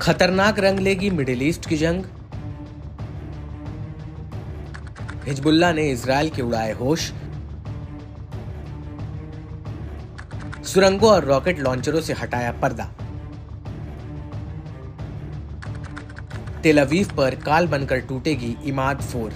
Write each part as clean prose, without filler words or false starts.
खतरनाक रंग लेगी मिडिल ईस्ट की जंग। हिजबुल्लाह ने इजरायल के उड़ाए होश। सुरंगों और रॉकेट लॉन्चरों से हटाया पर्दा। तेल अवीव पर काल बनकर टूटेगी इमाद 4।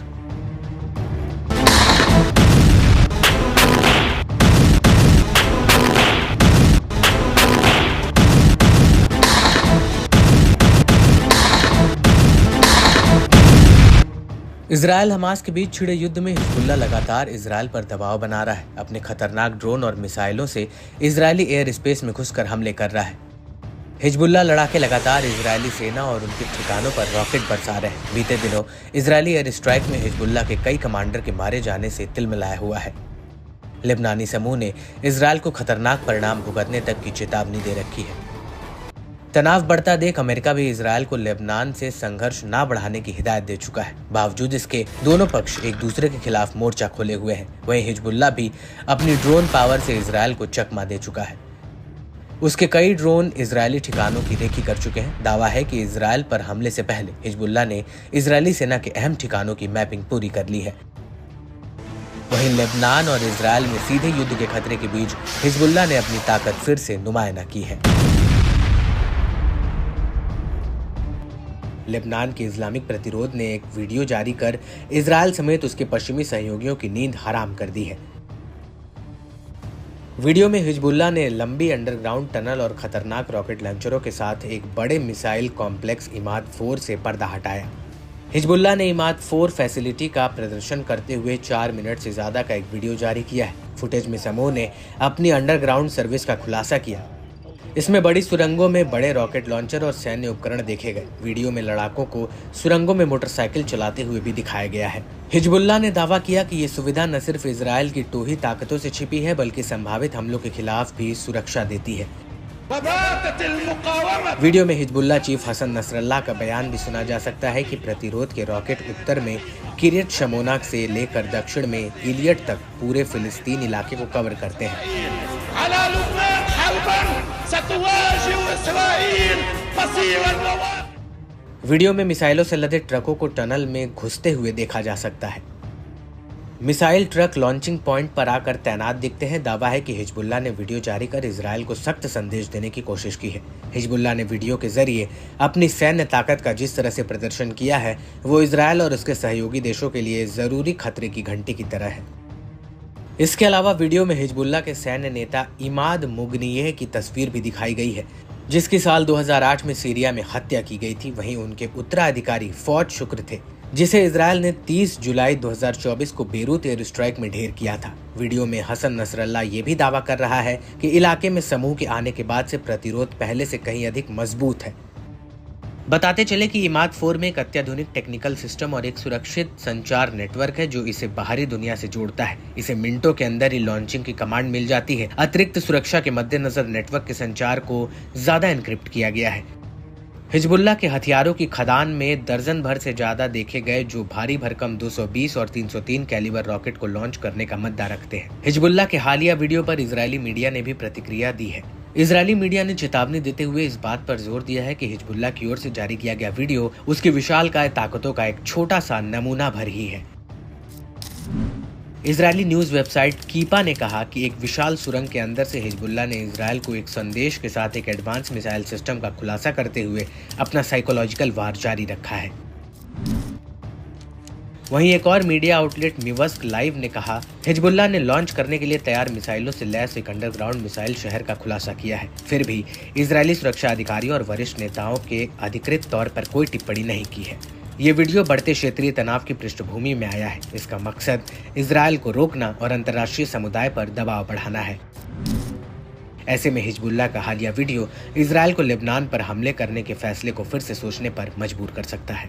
इजरायल हमास के बीच छिड़े युद्ध में हिजबुल्लाह लगातार इजरायल पर दबाव बना रहा है। अपने खतरनाक ड्रोन और मिसाइलों से इजरायली एयर स्पेस में घुसकर हमले कर रहा है। हिजबुल्लाह लड़ाके लगातार इजरायली सेना और उनके ठिकानों पर रॉकेट बरसा रहे हैं। बीते दिनों इजरायली एयर स्ट्राइक में हिजबुल्लाह के कई कमांडर के मारे जाने से तिलमिलाया हुआ है। लेबनानी समूह ने इजरायल को खतरनाक परिणाम भुगतने तक की चेतावनी दे रखी है। तनाव बढ़ता देख अमेरिका भी इजरायल को लेबनान से संघर्ष न बढ़ाने की हिदायत दे चुका है। बावजूद इसके दोनों पक्ष एक दूसरे के खिलाफ मोर्चा खोले हुए हैं। वहीं हिजबुल्लाह भी अपनी ड्रोन पावर से इजरायल को चकमा दे चुका है। उसके कई ड्रोन इजरायली ठिकानों की रेकी कर चुके हैं। दावा है कि इजरायल पर हमले से पहले हिजबुल्लाह ने इजरायली सेना के अहम ठिकानों की मैपिंग पूरी कर ली है। वहीं लेबनान और इजरायल में सीधे युद्ध के खतरे के बीच हिजबुल्लाह ने अपनी ताकत फिर से नुमायाना की है। लेबनान के इस्लामिक प्रतिरोध ने एक वीडियो जारी कर इजरायल समेत उसके पश्चिमी सहयोगियों की नींद हराम कर दी है। वीडियो में हिजबुल्लाह ने लंबी अंडरग्राउंड टनल और खतरनाक रॉकेट लॉन्चरों के साथ एक बड़े मिसाइल कॉम्प्लेक्स इमाद 4 से पर्दा हटाया। हिजबुल्लाह ने इमाद 4 फैसिलिटी का प्रदर्शन करते हुए 4 मिनट से ज्यादा का एक वीडियो जारी किया है। फुटेज में समूह ने अपनी अंडरग्राउंड सर्विस का खुलासा किया। इसमें बड़ी सुरंगों में बड़े रॉकेट लॉन्चर और सैन्य उपकरण देखे गए। वीडियो में लड़ाकों को सुरंगों में मोटरसाइकिल चलाते हुए भी दिखाया गया है। हिजबुल्लाह ने दावा किया कि ये सुविधा न सिर्फ इजरायल की टोही ताकतों से छिपी है बल्कि संभावित हमलों के खिलाफ भी सुरक्षा देती है। वीडियो में हिजबुल्लाह चीफ हसन नसरल्लाह का बयान भी सुना जा सकता है कि प्रतिरोध के रॉकेट उत्तर में किरियत शमोना से लेकर दक्षिण में इलियट तक पूरे फिलिस्तीन इलाके को कवर करते हैं। वीडियो में मिसाइलों से लदे ट्रकों को टनल में घुसते हुए देखा जा सकता है। मिसाइल ट्रक लॉन्चिंग पॉइंट पर आकर तैनात दिखते हैं। दावा है कि हिजबुल्लाह ने वीडियो जारी कर इजरायल को सख्त संदेश देने की कोशिश की है। हिजबुल्लाह ने वीडियो के जरिए अपनी सैन्य ताकत का जिस तरह से प्रदर्शन किया है वो इजरायल और उसके सहयोगी देशों के लिए जरूरी खतरे की घंटी की तरह है। इसके अलावा वीडियो में हिजबुल्लाह के सैन्य नेता इमाद मुगनियह की तस्वीर भी दिखाई गई है, जिसकी साल 2008 में सीरिया में हत्या की गई थी। वहीं उनके उत्तराधिकारी फौज शुक्र थे, जिसे इजरायल ने 30 जुलाई 2024 को बेरूत एयर स्ट्राइक में ढेर किया था। वीडियो में हसन नसरल्लाह ये भी दावा कर रहा है कि इलाके में समूह के आने के बाद से प्रतिरोध पहले से कहीं अधिक मजबूत है। बताते चले कि इमाद 4 में एक अत्याधुनिक टेक्निकल सिस्टम और एक सुरक्षित संचार नेटवर्क है जो इसे बाहरी दुनिया से जोड़ता है। इसे मिनटों के अंदर ही लॉन्चिंग की कमांड मिल जाती है। अतिरिक्त सुरक्षा के मद्देनजर नेटवर्क के संचार को ज्यादा एनक्रिप्ट किया गया है। हिजबुल्लाह के हथियारों की खदान में दर्जन भर से ज्यादा देखे गए जो भारी भरकम 220 और 303 कैलिबर रॉकेट को लॉन्च करने का मद्दा रखते हैं। हिजबुल्लाह के हालिया वीडियो पर इजरायली मीडिया ने भी प्रतिक्रिया दी है। इजरायली मीडिया ने चेतावनी देते हुए इस बात पर जोर दिया है कि हिजबुल्लाह की ओर से जारी किया गया वीडियो उसकी विशालकाय ताकतों का एक छोटा सा नमूना भर ही है। इजरायली न्यूज वेबसाइट कीपा ने कहा कि एक विशाल सुरंग के अंदर से हिजबुल्लाह ने इजरायल को एक संदेश के साथ एक एडवांस मिसाइल सिस्टम का खुलासा करते हुए अपना साइकोलॉजिकल वार जारी रखा है। वहीं एक और मीडिया आउटलेट मिवस्क लाइव ने कहा, हिजबुल्लाह ने लॉन्च करने के लिए तैयार मिसाइलों से लैस एक अंडरग्राउंड मिसाइल शहर का खुलासा किया है। फिर भी इजरायली सुरक्षा अधिकारियों और वरिष्ठ नेताओं के अधिकृत तौर पर कोई टिप्पणी नहीं की है। ये वीडियो बढ़ते क्षेत्रीय तनाव की पृष्ठभूमि में आया है। इसका मकसद इजरायल को रोकना और अंतर्राष्ट्रीय समुदाय पर दबाव बढ़ाना है। ऐसे में हिजबुल्लाह का हालिया वीडियो इजरायल को लेबनान पर हमले करने के फैसले को फिर से सोचने पर मजबूर कर सकता है।